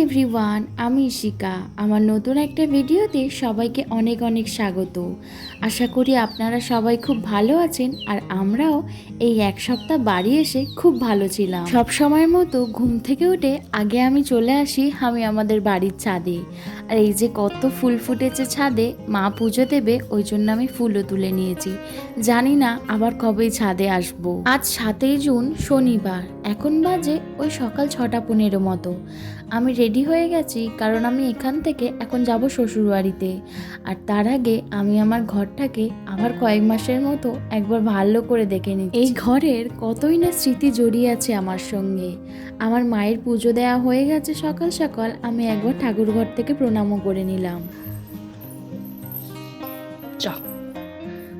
Everyone, আমি ইশিকা। আমার নতুন একটা ভিডিওতে সবাইকে অনেক অনেক স্বাগত। আশা করি আপনারা সবাই খুব ভালো আছেন, আর আমরাও এই এক সপ্তাহ বাড়ি এসে খুব ভালো ছিলাম। সব সময়ের মতো ঘুম থেকে উঠে আগে আমি চলে আসি আমাদের বাড়ির ছাদে। আর এই যে কত ফুল ফুটেছে ছাদে, মা পুজো দেবে ওই জন্য আমি ফুলও তুলে নিয়েছি। জানি না আবার কবে ছাদে আসবো। আজ 7ই জুন শনিবার, এখন বাজে ওই সকাল 6:15 মতো। আমি রেডি হয়ে গেছি কারণ আমি এখান থেকে এখন যাব শ্বশুরবাড়িতে। আর তার আগে আমি আমার ঘরটাকে আবার কয়েক মাসের মতো একবার ভালো করে দেখে নিই। এই ঘরের কতই না স্মৃতি জড়িয়ে আছে আমার সঙ্গে। আমার মায়ের পুজো দেওয়া হয়ে গেছে সকাল সকাল, আমি একবার ঠাকুর ঘর থেকে প্রণামও করে নিলাম।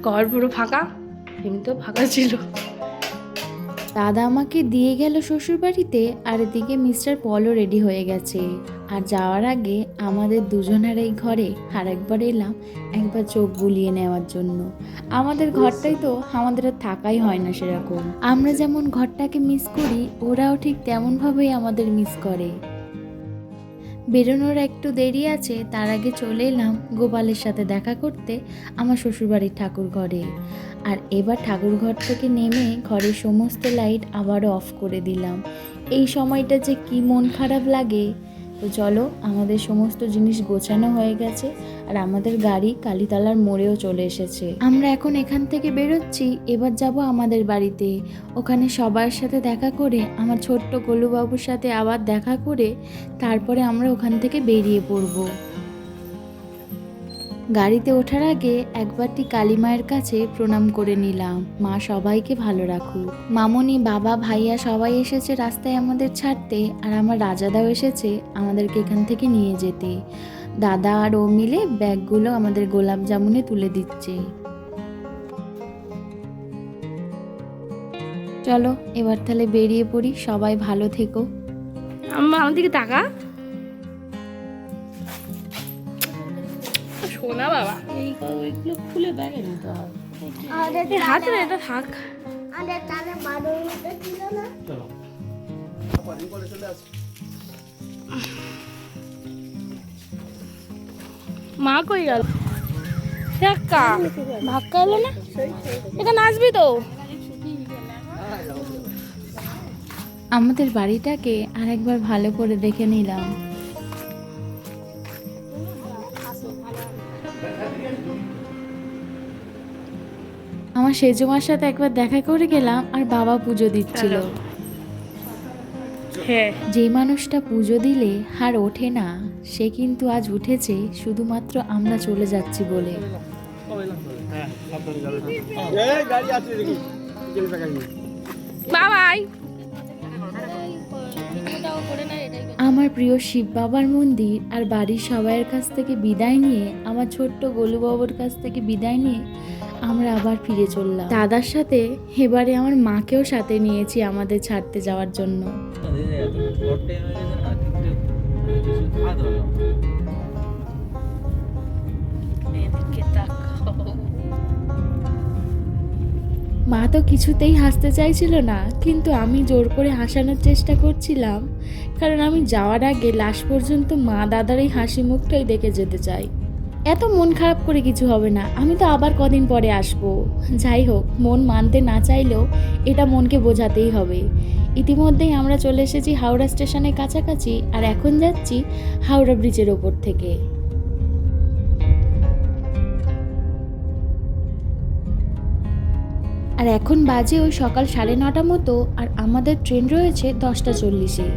ঘর পুরো ফাঁকা, এমনিতেও ফাঁকা ছিল। দাদা আমাকে দিয়ে গেল শ্বশুরবাড়িতে, আর এদিকে মিস্টার পলও রেডি হয়ে গেছে। আর যাওয়ার আগে আমাদের দুজনের এই ঘরে আর একবার এলাম একবার চোখ বুলিয়ে নেওয়ার জন্য। আমাদের ঘরটাই তো আমাদের আর থাকাই হয় না সেরকম। আমরা যেমন ঘরটাকে মিস করি, ওরাও ঠিক তেমনভাবেই আমাদের মিস করে। বেরোনোর একটু দেরি আছে, তার আগে চলে এলাম গোপালের সাথে দেখা করতে আমার শ্বশুরবাড়ির ঠাকুর ঘরে। আর এবার ঠাকুর ঘর থেকে নেমে ঘরের সমস্ত লাইট আবারও অফ করে দিলাম। এই সময়টা যে কি মন খারাপ লাগে। তো চলো, আমাদের সমস্ত জিনিস গোছানো হয়ে গেছে, আর আমাদের গাড়ি কালীতলার মোড়েও চলে এসেছে। আমরা এখন এখান থেকে বেরোচ্ছি, এবার যাব আমাদের বাড়িতে। ওখানে সবার সাথে দেখা করে, আমার ছোট্ট গোলুবাবুর সাথে আবার দেখা করে তারপরে আমরা ওখান থেকে বেরিয়ে পড়ব। গাড়িতে ওঠার আগে একবারটি কালী মায়ের কাছে প্রণাম করে নিলাম। মা সবাইকে ভালো রাখুক। মামনি, বাবা, ভাইয়া সবাই এসেছে রাস্তায় আমাদের ছাড়তে, আর আমার রাজাদাও এসেছে আমাদেরকে এখান থেকে নিয়ে যেতে। দাদা আর ও মিলে ব্যাগগুলো আমাদের গোলাপ জামুনে তুলে দিচ্ছে। চলো এবার তাহলে বেরিয়ে পড়ি, সবাই ভালো থেকো। আমার দিকে তাকা, শোনা বাবা, এইগুলো খুলে ব্যাগে নিতে হবে। হাতে এটা থাক। মা কই গেল? ধাক্কা এলো না, এখানে আসবি তো। আমাদের বাড়িটাকে আরেকবার ভালো করে দেখে নিলাম। আমার সেজমার সাথে একবার দেখা করে গেলাম, আর বাবা পুজো দিচ্ছিল। যে মানুষটা পুজো দিলে আর ওঠে না, সে কিন্তু আজ উঠেছে শুধুমাত্র আমরা চলে যাচ্ছি বলে। বাবাই, আমার প্রিয় শিব বাবার মন্দির আর বাড়ির সবাইয়ের কাছ থেকে বিদায় নিয়ে, আমার ছোট্ট গোলু বাবুর কাছ থেকে বিদায় নিয়ে আমরা আবার ফিরে চললাম। দাদার সাথে এবারে আমার মাকেও সাথে নিয়েছি আমাদের ছাড়তে যাওয়ার জন্য। মা তো কিছুতেই হাসতে চাইছিল না, কিন্তু আমি জোর করে হাসানোর চেষ্টা করছিলাম, কারণ আমি যাওয়ার আগে লাস্ট পর্যন্ত মা দাদার এই হাসি মুখটাই দেখে যেতে চাই। এত মন খারাপ করে কিছু হবে না, আমি তো আবার কদিন পরে আসবো। যাই হোক, মন মানতে না চাইলেও এটা মনকে বোঝাতেই হবে। ইতিমধ্যেই আমরা চলে এসেছি হাওড়া স্টেশনের কাছাকাছি, আর এখন যাচ্ছি হাওড়া ব্রিজের ওপর থেকে। আর এখন বাজে ওই সকাল 9:30 মতো, আর আমাদের ট্রেন রয়েছে 10:40-এ।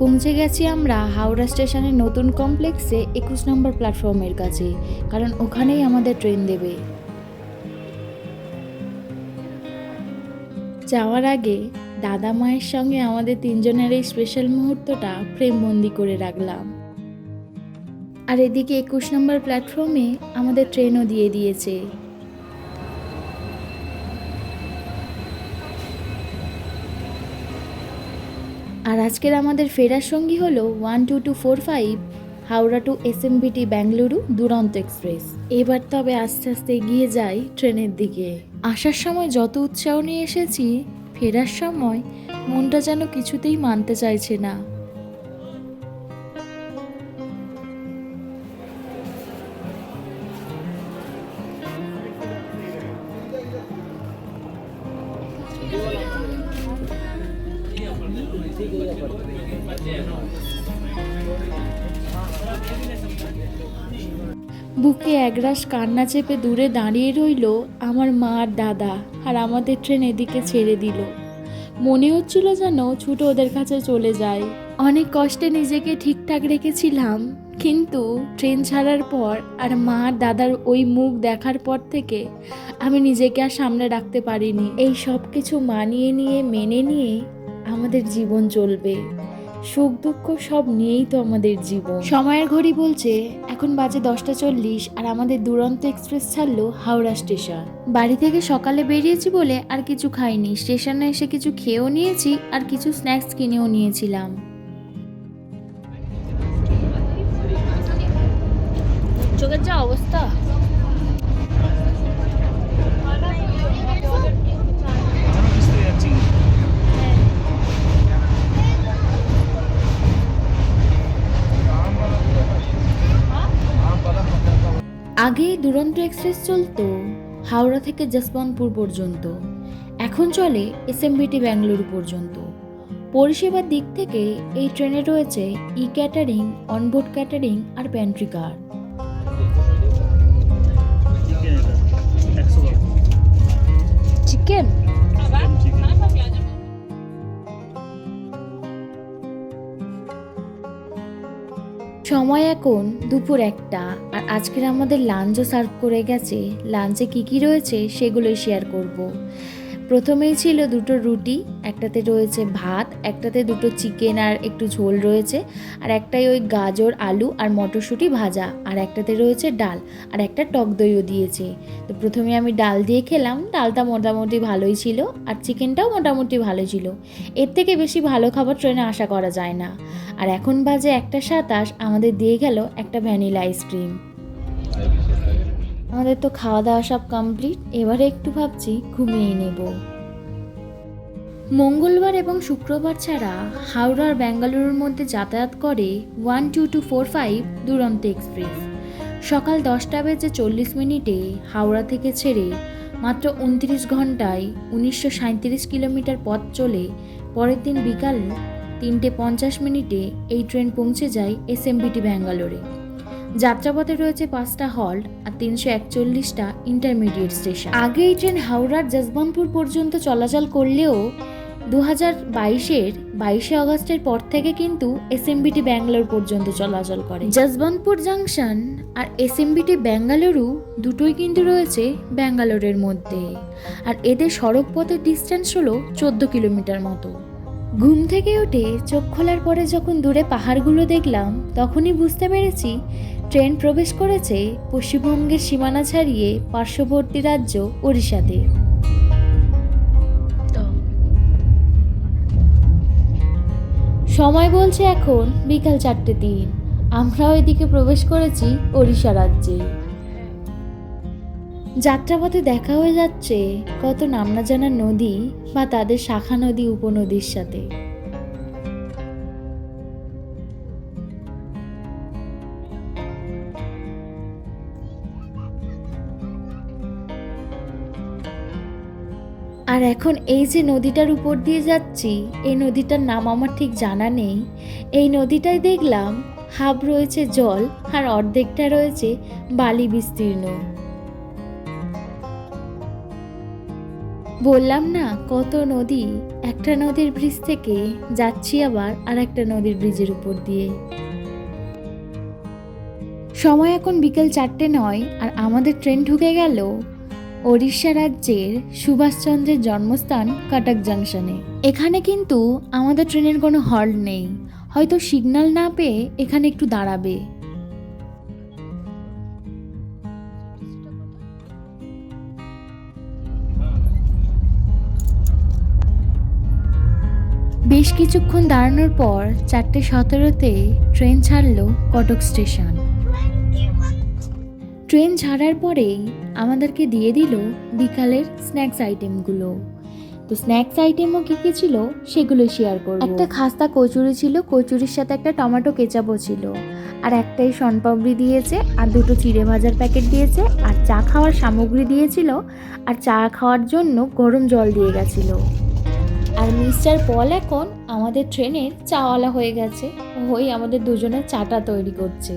পৌঁছে গেছি আমরা হাওড়া স্টেশনের নতুন কমপ্লেক্সে 21 নম্বর প্ল্যাটফর্মের কাছে, কারণ ওখানেই আমাদের ট্রেন দেবে। যাওয়ার আগে দাদা মায়ের সঙ্গে আমাদের তিনজনের এই স্পেশাল মুহূর্তটা ফ্রেমবন্দি করে রাখলাম। আর এদিকে 21 নম্বর প্ল্যাটফর্মে আমাদের ট্রেনও দিয়ে দিয়েছে। আর আজকের আমাদের ফেরার সঙ্গী হলো 12245 হাওড়া টু এসএমবিটি বেঙ্গালুরু দুরন্ত এক্সপ্রেস। এবার তবে আস্তে আস্তে এগিয়ে যাই ট্রেনের দিকে। আসার সময় যত উৎসাহ নিয়ে এসেছি, ফেরার সময় মনটা যেন কিছুতেই মানতে চাইছে না। বুকে একরাশ কান্না চেপে দূরে দাঁড়িয়ে রইল আমার মা আর দাদা, আর আমাদের ট্রেন এদিকে ছেড়ে দিল। মনে হচ্ছিল যেন ছুটে ওদের কাছে চলে যায়। অনেক কষ্টে নিজেকে ঠিকঠাক রেখেছিলাম, কিন্তু ট্রেন ছাড়ার পর আর মা আর দাদার ওই মুখ দেখার পর থেকে আমি নিজেকে আর সামনে রাখতে পারিনি। এই সব কিছু মানিয়ে নিয়ে মেনে নিয়ে আমাদের জীবন চলবে। সুখ দুঃখ সব নিয়েই তো আমাদের জীবন। সময়ের ঘড়ি বলছে এখন বাজে 10:40 আর আমাদের দুরন্ত এক্সপ্রেস ছাড়লো হাওড়া স্টেশন। বাড়ি থেকে সকালে বেরিয়েছি বলে আর কিছু খাইনি। স্টেশনে এসে কিছু খেয়েও নিয়েছি আর কিছু স্ন্যাক্স কিনেও নিয়েছিলাম। চোখের যা অবস্থা, আগে দুরন্ত এক্সপ্রেস চলতো হাওড়া থেকে যশবন্তপুর পর্যন্ত, এখন চলে এসএমবিটি বেঙ্গালুরু পর্যন্ত। পরিষেবার দিক থেকে এই ট্রেনে রয়েছে ই ক্যাটারিং, অনবোর্ড ক্যাটারিং আর প্যান্ট্রি কার। চিকেন সময় এখন দুপুর 1টা, আর আজকের আমাদের লাঞ্চও সার্ভ করে গেছে। লাঞ্চে কী কী রয়েছে সেগুলোই শেয়ার করব। প্রথমেই ছিল 2টো রুটি, একটাতে রয়েছে ভাত, একটাতে 2টো চিকেন আর একটু ঝোল রয়েছে, আর একটাই ওই গাজর আলু আর মটরশুঁটি ভাজা, আর একটাতে রয়েছে ডাল আর একটা টক দইও দিয়েছে। তো প্রথমে আমি ডাল দিয়ে খেলাম, ডালটা মোটামুটি ভালোই ছিল আর চিকেনটাও মোটামুটি ভালো ছিল। এর থেকে বেশি ভালো খাবার ট্রেনে আশা করা যায় না। আর এখন বাজে 1:27, আমাদের দিয়ে গেল একটা ভ্যানিলা আইসক্রিম। আমাদের তো খাওয়া দাওয়া সব কমপ্লিট, এবারে একটু ভাবছি ঘুমিয়ে নেব। মঙ্গলবার এবং শুক্রবার ছাড়া হাওড়া আর বেঙ্গালুরুর মধ্যে যাতায়াত করে 12245 দুরন্ত এক্সপ্রেস। সকাল 10:40 হাওড়া থেকে ছেড়ে মাত্র 29 ঘন্টায় 1937 কিলোমিটার পথ চলে পরের দিন বিকাল 3:50 এই ট্রেন পৌঁছে যায় এসএমবিটি ব্যাঙ্গালোরে। যাত্রাপথে রয়েছে 5টা হল্ট আর 341টা ইন্টারমিডিয়েট স্টেশন। আগে এই ট্রেন হাওড়ার যশবন্তপুর পর্যন্ত চলাচল করলেও 2022-এর 22শে আগস্টের পর থেকে কিন্তু এসএমবিটি ব্যাঙ্গালোর পর্যন্ত চলাচল করে। যশবন্তপুর জাংশন আর এসএমবিটি বেঙ্গালুরু দুটোই কিন্তু রয়েছে ব্যাঙ্গালোরের মধ্যে, আর এদের সড়ক পথের ডিস্টেন্স হলো 14 কিলোমিটার মতো। ঘুম থেকে উঠে চোখ খোলার পরে যখন দূরে পাহাড়গুলো দেখলাম, তখনই বুঝতে পেরেছি ট্রেন প্রবেশ করেছে পশ্চিমবঙ্গের সীমানা ছাড়িয়ে পার্শ্ববর্তী রাজ্য ওড়িশাতে। সময় বলছে এখন বিকাল 4:03, আমরাও এদিকে প্রবেশ করেছি ওড়িশা রাজ্যে। যাত্রাপথে দেখা হয়ে যাচ্ছে কত নাম না জানা নদী বা তাদের শাখা নদী উপনদীর সাথে। আর এখন এই যে নদীটার উপর দিয়ে যাচ্ছি, এই নদীটার নাম আমার ঠিক জানা নেই। এই নদীটায় দেখলাম হাফ রয়েছে জল আর অর্ধেকটা রয়েছে বালি বিস্তীর্ণ। বললাম না কত নদী, একটা নদীর ব্রিজ থেকে যাচ্ছি আবার আর একটা নদীর ব্রিজের উপর দিয়ে। সময় এখন বিকেল 4:09 আর আমাদের ট্রেন ঢুকে গেল ওড়িশা রাজ্যের সুভাষচন্দ্রের জন্মস্থান কাটাক জাংশনে। এখানে কিন্তু আমাদের ট্রেনের কোনো হল্ট নেই, হয়তো সিগন্যাল না পেয়ে এখানে একটু দাঁড়াবে। বেশ কিছুক্ষণ দাঁড়ানোর পর 4:17-তে ট্রেন ছাড়লো কটক স্টেশন। ট্রেন ছাড়ার পরেই আমাদেরকে দিয়ে দিল বিকালের স্ন্যাক্স আইটেমগুলো। তো স্ন্যাক্স আইটেমও কী কী ছিল সেগুলো শেয়ার করব। একটা খাস্তা কচুরি ছিল, কচুরির সাথে একটা টমেটো কেচাপও ছিল, আর একটাই শনপাপড়ি দিয়েছে, আর 2টো চিড়ে ভাজার প্যাকেট দিয়েছে, আর চা খাওয়ার সামগ্রী দিয়েছিল, আর চা খাওয়ার জন্য গরম জল দিয়ে গেছিল। আর মিস্টার পল এখন আমাদের ট্রেনের চাওয়ালা হয়ে গেছে, ওই আমাদের দুজনের চাটা তৈরি করছে।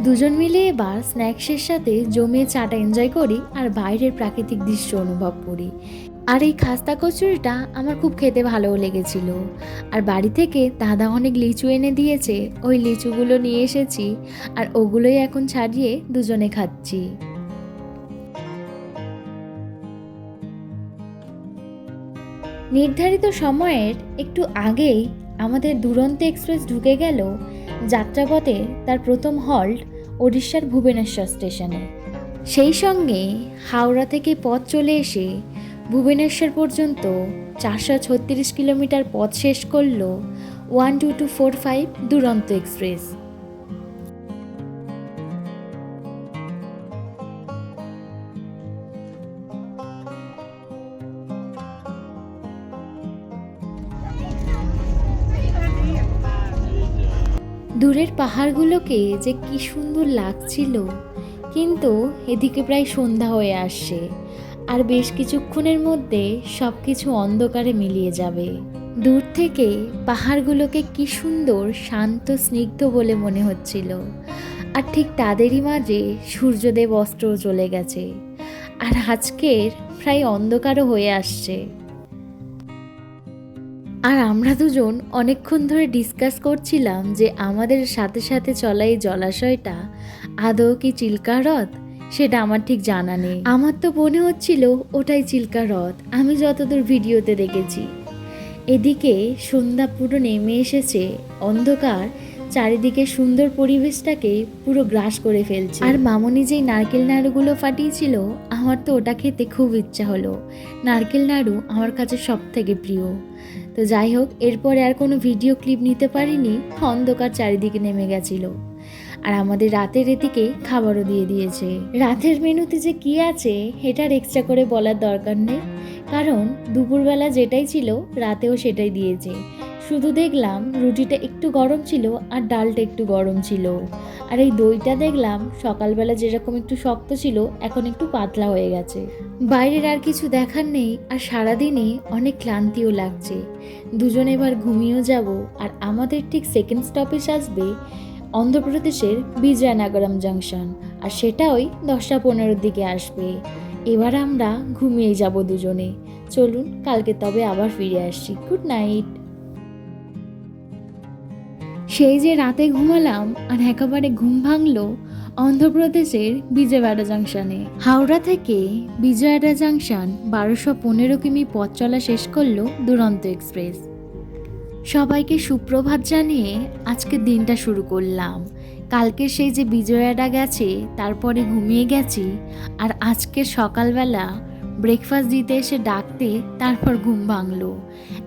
দুজন মিলে এবার স্ন্যাক্সের সাথে জমিয়ে চাটা এনজয় করি আর বাইরের প্রাকৃতিক দৃশ্য অনুভব করি। আর এই খাস্তা কচুরিটা আমার খুব খেতে ভালোও লেগেছিল। আর বাড়ি থেকে দাদা অনেক লিচু এনে দিয়েছে, ওই লিচুগুলো নিয়ে এসেছি, আর ওগুলোই এখন ছাড়িয়ে দুজনে খাচ্ছি। নির্ধারিত সময়ের একটু আগেই আমাদের দুরন্ত এক্সপ্রেস ঢুকে গেল যাত্রাপথে তার প্রথম হল্ট ওড়িশার ভুবনেশ্বর স্টেশনে। সেই সঙ্গে হাওড়া থেকে পথ চলে এসে ভুবনেশ্বর পর্যন্ত 436 কিলোমিটার পথ শেষ করল 12245 দুরন্ত এক্সপ্রেস। দূরের পাহাড়গুলোকে যে কি সুন্দর লাগছিল, কিন্তু এদিকে প্রায় সন্ধ্যা হয়ে আসছে, আর বেশ কিছুক্ষণের মধ্যে সব কিছু অন্ধকারে মিলিয়ে যাবে। দূর থেকে পাহাড়গুলোকে কি সুন্দর শান্ত স্নিগ্ধ বলে মনে হচ্ছিল, আর ঠিক তাদেরই মাঝে সূর্যদেব অস্ত চলে গেছে, আর আজকের প্রায় অন্ধকারও হয়ে আসছে। আর আমরা দুজন অনেকক্ষণ ধরে ডিসকাস করছিলাম যে আমাদের সাথে সাথে চলা এই জলাশয়টা আদৌ কি চিল্কা হ্রদ, সেটা আমার ঠিক জানা নেই। আমার তো মনে হচ্ছিল ওটাই চিল্কা হ্রদ, আমি যতদূর ভিডিওতে দেখেছি। এদিকে সন্ধ্যা পুরো নেমে এসেছে, অন্ধকার চারিদিকে সুন্দর পরিবেশটাকে পুরো গ্রাস করে ফেলছে। আর মামনি যেই নারকেল নাড়ুগুলো ফাটিয়েছিল, আমার তো ওটা খেতে খুব ইচ্ছা হলো। নারকেল নাড়ু আমার কাছে সব থেকে প্রিয়। তো যাই হোক, এরপরে আর কোনো ভিডিও ক্লিপ নিতে পারিনি, অন্ধকার চারিদিকে নেমে গেছিল। আর আমাদের রাতের এদিকে খাবারও দিয়ে দিয়েছে। রাতের মেনুতে যে কি আছে এটার এক্সট্রা করে বলার দরকার নেই, কারণ দুপুরবেলা যেটাই ছিল রাতেও সেটাই দিয়েছে। শুধু দেখলাম রুটিটা একটু গরম ছিল আর ডালটা একটু গরম ছিল, আর এই দইটা দেখলাম সকালবেলা যেরকম একটু শক্ত ছিল এখন একটু পাতলা হয়ে গেছে। বাইরের আর কিছু দেখার নেই, আর সারাদিনে অনেক ক্লান্তিও লাগছে। দুজনে এবার ঘুমিয়েও যাব, আর আমাদের ঠিক সেকেন্ড স্টপেজ আসবে অন্ধ্রপ্রদেশের বিজয়নগরম জাংশন, আর সেটা ওই 10টা 15-র দিকে আসবে। এবার আমরা ঘুমিয়ে যাব দুজনে। চলুন কালকে তবে আবার ফিরে আসছি। Good night. সেই যে রাতে ঘুমালাম আর একেবারে ঘুম ভাঙলো অন্ধ্রপ্রদেশের বিজয়ওয়াড়া জাংশনে। হাওড়া থেকে বিজয়ওয়াড়া জাংশন 1215 কিমি পথ চলা শেষ করলো দুরন্ত এক্সপ্রেস। সবাইকে সুপ্রভাত জানিয়ে আজকের দিনটা শুরু করলাম। কালকে সেই যে বিজয়ওয়াড়া গেছে, তারপরে ঘুমিয়ে গেছি, আর আজকের সকালবেলা ব্রেকফাস্ট দিতে এসে ডাকতে তারপর ঘুম ভাঙলো।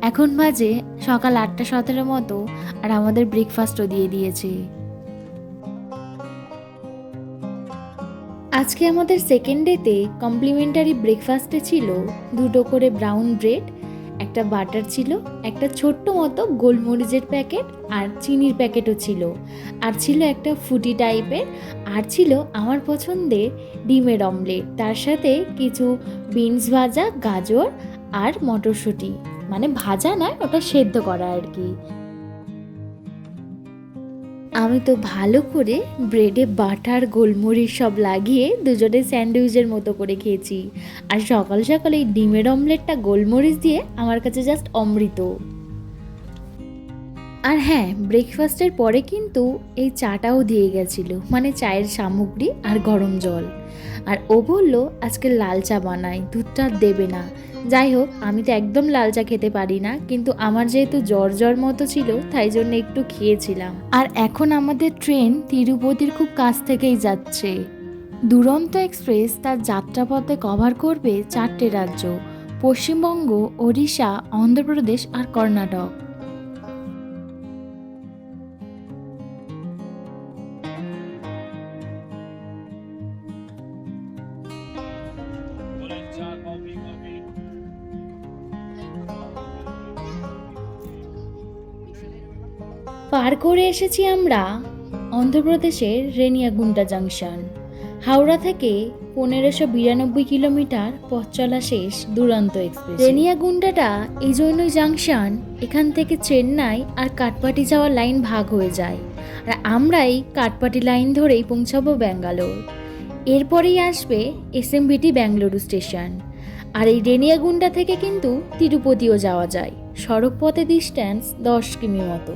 এখন বাজে সকাল 8:17 মতো, আর আমাদের ব্রেকফাস্টও দিয়ে দিয়েছে। আজকে আমাদের সেকেন্ড ডেতে কমপ্লিমেন্টারি ব্রেকফাস্টে ছিল 2টো করে ব্রাউন ব্রেড, একটা বাটার ছিল, একটা ছোট্ট মতো গোলমরিচের প্যাকেট, আর চিনির প্যাকেটও ছিল, আর ছিল একটা ফুটি টাইপের, আর ছিল আমার পছন্দের ডিমের অমলেট, তার সাথে কিছু বিনস ভাজা, গাজর আর মটরশুঁটি, মানে ভাজা নয়, ওটা সেদ্ধ করা আর কি। আমি তো ভালো করে ব্রেডে বাটার গোলমরিচ সব লাগিয়ে দুজনে স্যান্ডউইচের মতো করে খেয়েছি, আর সকাল সকাল এই ডিমের অমলেটটা গোলমরিচ দিয়ে আমার কাছে জাস্ট অমৃত। আর হ্যাঁ, ব্রেকফাস্টের পরে কিন্তু এই চাটাও দিয়ে গেছিলো, মানে চায়ের সামগ্রী আর গরম জল। আর ও বলল আজকে লাল চা বানাই, দুধটা দেবে না, যাই হোক, আমি তো একদম লাল চা খেতে পারি না, কিন্তু আমার যেহেতু জ্বর জ্বর মতো ছিল তাই জন্য একটু খেয়েছিলাম। আর এখন আমাদের ট্রেন তিরুপতির খুব কাছ থেকেই যাচ্ছে। দুরন্ত এক্সপ্রেস তার যাত্রাপথে কভার করবে 4টে রাজ্য: পশ্চিমবঙ্গ, ওড়িশা, অন্ধ্রপ্রদেশ আর কর্ণাটক। পার করে এসেছি আমরা অন্ধ্রপ্রদেশের রেনিয়াগুন্টা জাংশন। হাওড়া থেকে 1592 কিলোমিটার পথ চলা শেষ দুরন্ত এক্সপ্রেস। রেনিয়াগুন্টাটা এই জন্যই জাংশন, এখান থেকে চেন্নাই আর কাটপাটি যাওয়ার লাইন ভাগ হয়ে যায়, আর আমরাই কাটপাটি লাইন ধরেই পৌঁছাবো ব্যাঙ্গালোর। এরপরেই আসবে এসএমবিটি ব্যাঙ্গালুরু স্টেশন। আর এই রেনিয়াগুন্টা থেকে কিন্তু তিরুপতিও যাওয়া যায়। সড়ক পথে ডিস্ট্যান্স 10 কিমি মতো।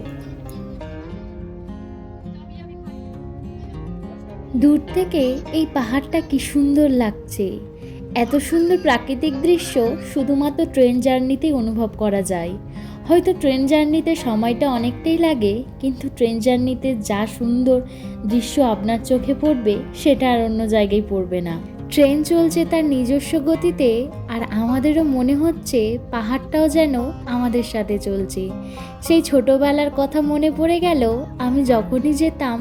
দূর থেকে এই পাহাড়টা কি সুন্দর লাগছে। এত সুন্দর প্রাকৃতিক দৃশ্য শুধুমাত্র ট্রেন জার্নিতেই অনুভব করা যায়। হয়তো ট্রেন জার্নিতে সময়টা অনেকটাই লাগে, কিন্তু ট্রেন জার্নিতে যা সুন্দর দৃশ্য আপনার চোখে পড়বে সেটা আর অন্য জায়গায় পড়বে না। ট্রেন চলছে তার নিজস্ব গতিতে, আর আমাদেরও মনে হচ্ছে পাহাড়টাও যেন আমাদের সাথে চলছে। সেই ছোটবেলার কথা মনে পড়ে গেল। আমি যখনই যেতাম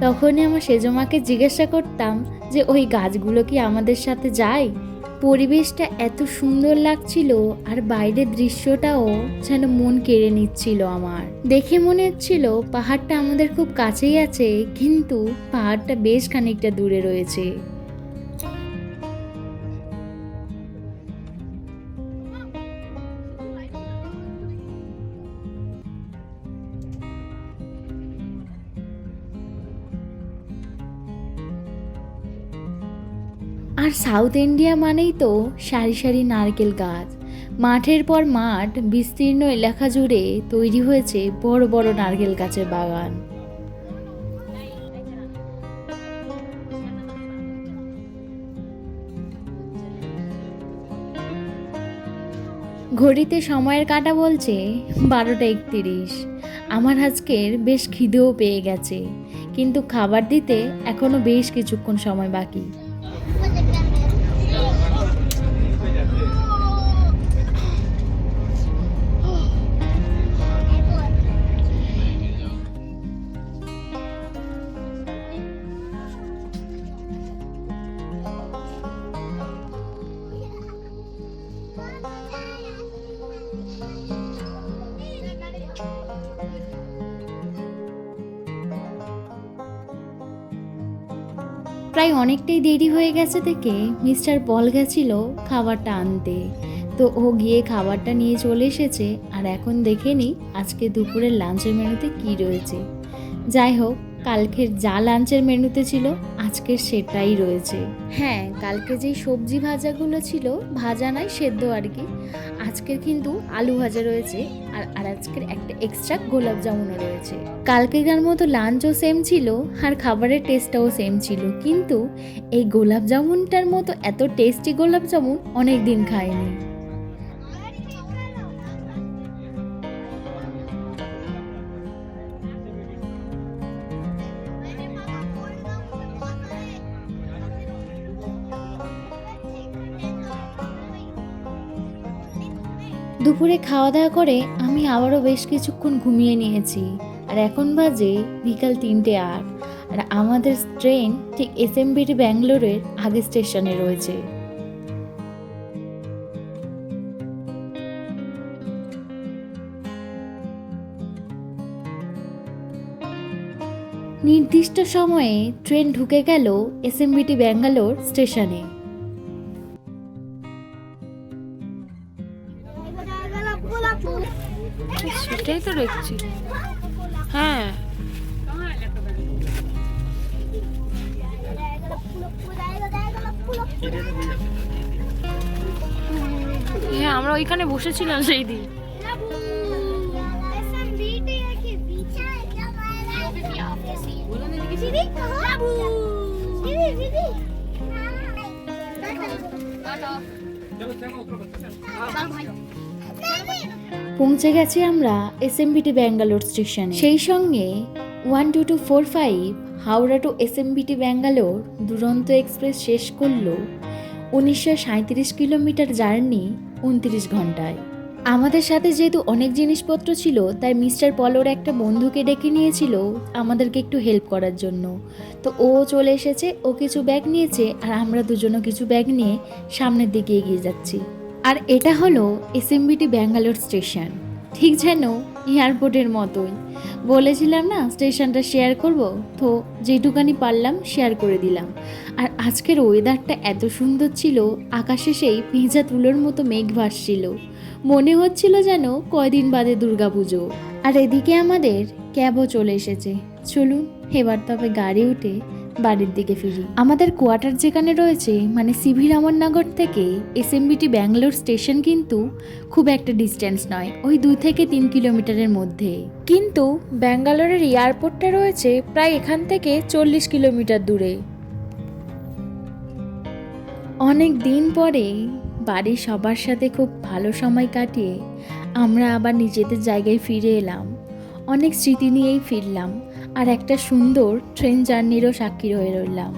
তখনই আমার সেজমাকে জিজ্ঞাসা করতাম যে ওই গাছগুলো কি আমাদের সাথে যায়। পরিবেশটা এত সুন্দর লাগছিল, আর বাইরের দৃশ্যটাও যেন মন কেড়ে নিচ্ছিল আমার। দেখে মনে হচ্ছিল পাহাড়টা আমাদের খুব কাছেই আছে, কিন্তু পাহাড়টা বেশ খানিকটা দূরে রয়েছে। আর সাউথ ইন্ডিয়া মানেই তো সারি সারি নারকেল গাছ। মাঠের পর মাঠ, বিস্তীর্ণ এলাকা জুড়ে তৈরি হয়েছে বড় বড় নারকেল গাছের বাগান। ঘড়িতে সময়ের কাঁটা বলছে 12টা 31। আমার আজকের বেশ খিদেও পেয়ে গেছে, কিন্তু খাবার দিতে এখনো বেশ কিছুক্ষণ সময় বাকি। প্রায় অনেকটাই দেরি হয়ে গেছে থেকে মিস্টার পল গেছিল খাবারটা আনতে, তো ও গিয়ে খাবারটা নিয়ে চলে এসেছে। আর এখন দেখে নিই আজকে দুপুরের লাঞ্চের মেনুতে কি রয়েছে। যাই হোক, কালকের যা লাঞ্চের মেনুতে ছিল আজকের সেটাই রয়েছে। হ্যাঁ, কালকে যেই সবজি ভাজাগুলো ছিল, ভাজা নয় সেদ্ধ আর কি, আজকের কিন্তু আলু ভাজা রয়েছে। আর আজকের একটা এক্সট্রা গোলাপ জামুনও রয়েছে। কালকেকার মতো লাঞ্চও সেম ছিল আর খাবারের টেস্টটাও সেম ছিল, কিন্তু এই গোলাপ জামুনটার মতো এত টেস্টি গোলাপ জামুন অনেক দিন খাইনি। দুপুরে খাওয়া দাওয়া করে আমি আবারও বেশ কিছুক্ষণ ঘুমিয়ে নিয়েছি। আর এখন বাজে বিকাল 3:08। আর আমাদের ট্রেন ঠিক এসএমবিটি ব্যাঙ্গালোরের আগে স্টেশনে রয়েছে। নির্দিষ্ট সময়ে ট্রেন ঢুকে গেল এসএমবিটি ব্যাঙ্গালোর স্টেশনে। সেটাই তো দেখছি। হ্যাঁ, হ্যাঁ আমরা ওইখানে বসেছিলাম সেই দিন। পৌঁছে গেছি আমরা এসএমবিটি ব্যাঙ্গালোর স্টেশনে। সেই সঙ্গে 12245 হাওড়া টু এসএমবিটি ব্যাঙ্গালোর দুরন্ত এক্সপ্রেস শেষ করলো 1937 কিলোমিটার জার্নি 29 ঘন্টায়। আমাদের সাথে যেহেতু অনেক জিনিসপত্র ছিল, তাই মিস্টার পলোর একটা বন্ধুকে ডেকে নিয়েছিল আমাদেরকে একটু হেল্প করার জন্য। তো ও চলে এসেছে, ও কিছু ব্যাগ নিয়েছে, আর আমরা দুজনও কিছু ব্যাগ নিয়ে সামনের দিকে এগিয়ে যাচ্ছি। আর এটা হলো এসএমবিটি ব্যাঙ্গালোর স্টেশন, ঠিক যেন এয়ারপোর্টের মতোই। বলেছিলাম না স্টেশনটা শেয়ার করব, তো যেটুকানি পারলাম শেয়ার করে দিলাম। আর আজকের ওয়েদারটা এত সুন্দর ছিল, আকাশে সেই ভেজা তুলোর মতো মেঘ ভাসছিল, মনে হচ্ছিল যেন কয়দিন বাদে দুর্গাপুজো। আর এদিকে আমাদের ক্যাবও চলে এসেছে। চলুন এবার তবে গাড়ি উঠে বাড়ির দিকে ফিরি। আমাদের কোয়ার্টার যেখানে রয়েছে, মানে সিভি রামননগর থেকে এসএমবিটি ব্যাঙ্গালোর স্টেশন কিন্তু খুব একটা ডিস্টেন্স নয়, ওই 2 থেকে 3 কিলোমিটারের মধ্যে। কিন্তু ব্যাঙ্গালোরের এয়ারপোর্টটা রয়েছে প্রায় এখান থেকে 40 কিলোমিটার দূরে। অনেক দিন পরে বাড়ির সবার সাথে খুব ভালো সময় কাটিয়ে আমরা আবার নিজেদের জায়গায় ফিরে এলাম। অনেক স্মৃতি নিয়েই ফিরলাম, আর একটা সুন্দর ট্রেন জার্নিরও সাক্ষী হয়ে রইলাম।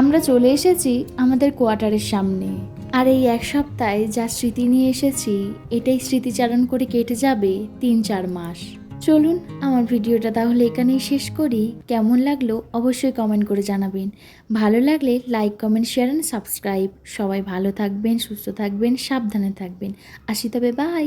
আমরা চলে এসেছি আমাদের কোয়ার্টারের সামনে। আর এই এক সপ্তাহে যা স্মৃতি নিয়ে এসেছি, এটাই স্মৃতিচারণ করে কেটে যাবে 3-4 মাস। চলুন আমার ভিডিওটা তাহলে এখানেই শেষ করি। কেমন লাগলো অবশ্যই কমেন্ট করে জানাবেন। ভালো লাগলে like, comment, share and subscribe. সবাই ভালো থাকবেন, সুস্থ থাকবেন, সাবধানে থাকবেন। আসি তবে, বাই।